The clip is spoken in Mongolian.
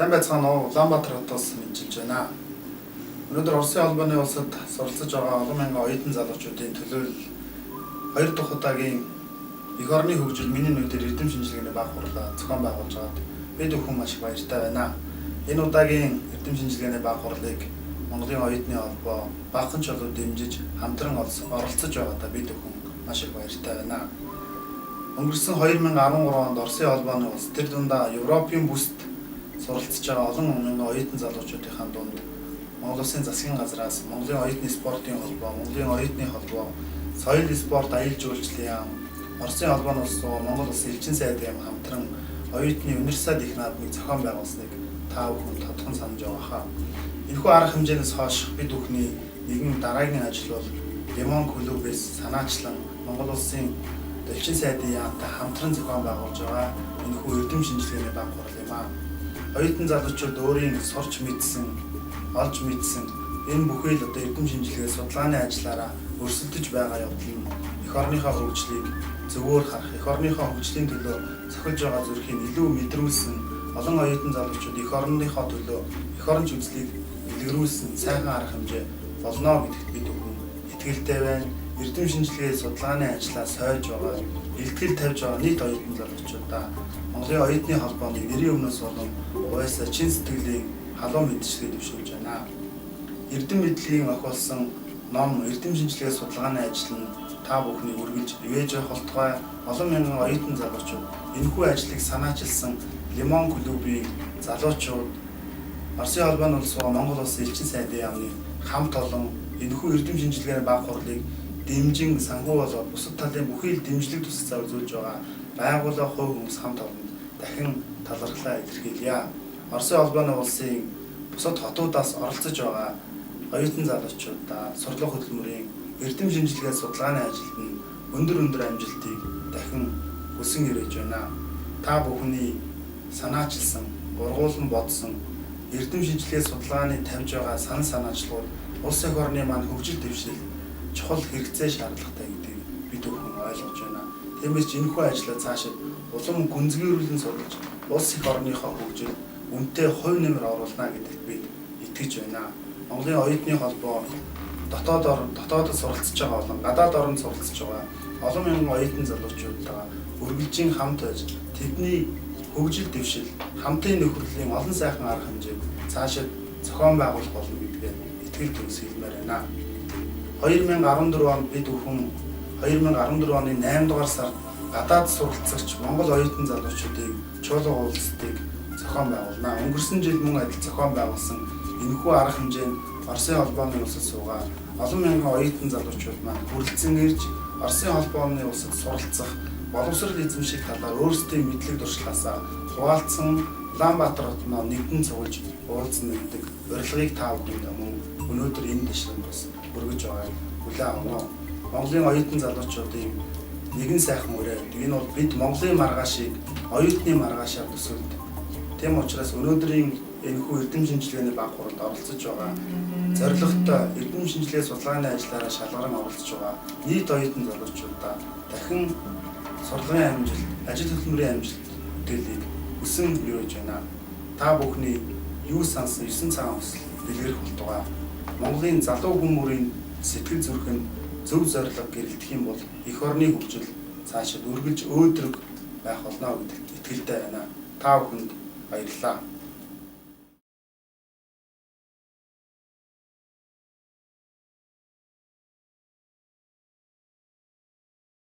Сайн байцгаана уу? Улаанбаатар хотоос мэдчилж байна. Өнөөдөр Оросын албаны улсад суралцж байгаа олон мянган оюутан залуучуудын төлөөлөл 2 дахь удаагийн эх орны хөгжил миний нүдээр эрдэм шинжилгээний баг хурлаа зохион байгуулж байгаад бид бүхэн маш их баяртай байна. Энэ удаагийн эрдэм шинжилгээний баг хурлыг Монголын оюутны холбоо багахан чулуу дэмжиж хамтран оролцож байгаадаа бид бүхэн маш их баяртай байна. Өнгөрсөн 2013 онд Оросын албаны улс тэр дундаа Европын бүсд суралцж байгаа олон мянган оюутан залуучуудын дунд Монгол Улсын засгийн газраас Монголын оюутны спортын холбоо, Монголын оюутны холбоо, соёл спорт аюул жуулчлалын яам, Оросын албаны улс Монгол Улсын элчин сайдын яам хамтран оюутны универсиад их наадмыг зохион байгуулсныг та бүхэн тодхон санаж байгаа хаа. Энэхүү арга хэмжээнээс хойш бид бүхний нэгэн дараагийн ажил бол Лимон клубээс санаачлан Монгол Улсын элчин сайдын яамтай хамтран зохион байгуулж байгаа энэхүү эрдэм шинжилгээний баг хурал юм аа. Оюутан залуучууд өөрийн сурч мэдсэн, олж мэдсэн энэ бүхий л одоо эрдэм шинжилгээ судалгааны ажиллаараа өрсөлдөж байгаа явдал нь эх орныхоо хөгжлийг зөвөөр харах, эх орныхоо хөгжлийн төлөө цохилж байгаа зүрхийг илүү мэдрүүлсэн олон оюутан залуучууд эх орныхоо төлөө эх орон үзлийг илэрүүлсэн сайхан арга хэмжээ болно гэдэгт бид бүхэн итгэлтэй байна. Эрдэм шинжилгээ судалгааны ажлаа сойж байгаа, илтгэл тавьж байгаа нийт оюутан залуучуудаа Монголын оюутны холбооны нэрийн өмнөөс болон уяасаа чин сэтгэлийн халуун мэдчилгээ дэвшүүлж байна. Эрдэм мэдлэгийн охиолсон ном эрдэм шинжилгээ судалгааны ажил нь та бүхний үргэлж ивэж холтгой олон мянган оюутан залуучууд энэхүү ажлыг санаачилсан Лимон клубын залуучууд Оросын албаны улс Монгол Улсын элчин сайдын яамны хамт олон энэхүү эрдэм шинжилгээний баг хурлыг дэмжин санхүү болоод бусад талын бүхий л дэмжлэг туслалцаа үзүүлж байгаа байгууллага хувь хүмүүс хамт олонд дахин талархлаа илэрхийлье. Оросын албаны улсын бусад хотуудаас оролцож байгаа оюутан залуучуудаа сурлага хөтөлмөрийн эрдэм шинжилгээ судалгааны ажилд нь өндөр амжилтыг дахин хүсэн ирэж байна. Та бүхний санаачилсан, ургуулсан бодсон эрдэм шинжилгээ судалгааны тавьж байгаа санаачлууд улс эх орны маань хөгжил дэвшил чухал хэрэгцээ шаардлагатай гэдгийг бид бүхэн ойлгож байна. Тиймээс ч энэхүү ажлаа цаашид улам гүнзгийрүүлэн судалж улс эх орныхоо хөгжил үнэтэй хувь нэмэр оруулна гэдэгт бид итгэж байна. Монголын оюутны холбоо дотоодод суралцж байгаа болон гадаад оронд суралцж байгаа олон мянган оюутан залуучуудаа үргэлжийн хамт байж тэдний хөгжил дэвшил, хамтын нөхөрлөлийн олон сайхан арга хэмжээг цаашид зохион байгуулах болно гэдгээр итгэл төгс хэлмээр байна. 2014 онд бид бүхэн 2014 оны 8 дугаар сард гадаад суралцагч Монгол оюутан залуучуудыг чуулга уулзалтыг зохион байгуулна. Өнгөрсөн жил мөн адил зохион байгуулсан энэхүү арга хэмжээ нь Оросын албаны улсад суугаа олон мянган оюутан залуучууд маань хүрэлцэн ирж Оросын албаны улсад суралцах боловсрол эзэмших талаар өөрсдийн мэдлэг туршлагаасаа хуваалцсан Улаанбаатар хотноо нэгдэн цуглаж уулзна гэдэг урилгыг та бүхэнд мөн өнөөдөр энэ дэвшилд бас өргөж байгааг хүлээн авна. Монголын оюутан залуучуудын нэгэн сайхан үрээ. Энэ бол бид Монголын маргаашийг оюутны маргаашаар төсөөлдөг. Тийм учраас өнөөдрийн энэхүү эрдэм шинжилгээний баг хуралд оролцож байгаа зорилготой эрдэм шинжилгээ судалгааны ажиллаараа шалгаран оролцож байгаа нийт оюутан залуучуудаа дахин сургуулийн амжилт, ажил хөдөлмөрийн амжилт бүтээлийг хүсэн өргөж байна. Та бүхний юу сансан 9 цагаан хүсэл дэлгэрэх болтугай Монголын залуу хүмүүрийн сэтгэл зүрх нь зөв зорилго гэрэлтэх юм бол эх орны хөгжил цаашид үргэлж өөдрөг байх болно гэдэгт итгэлтэй байна. Та бүхэнд баярлалаа.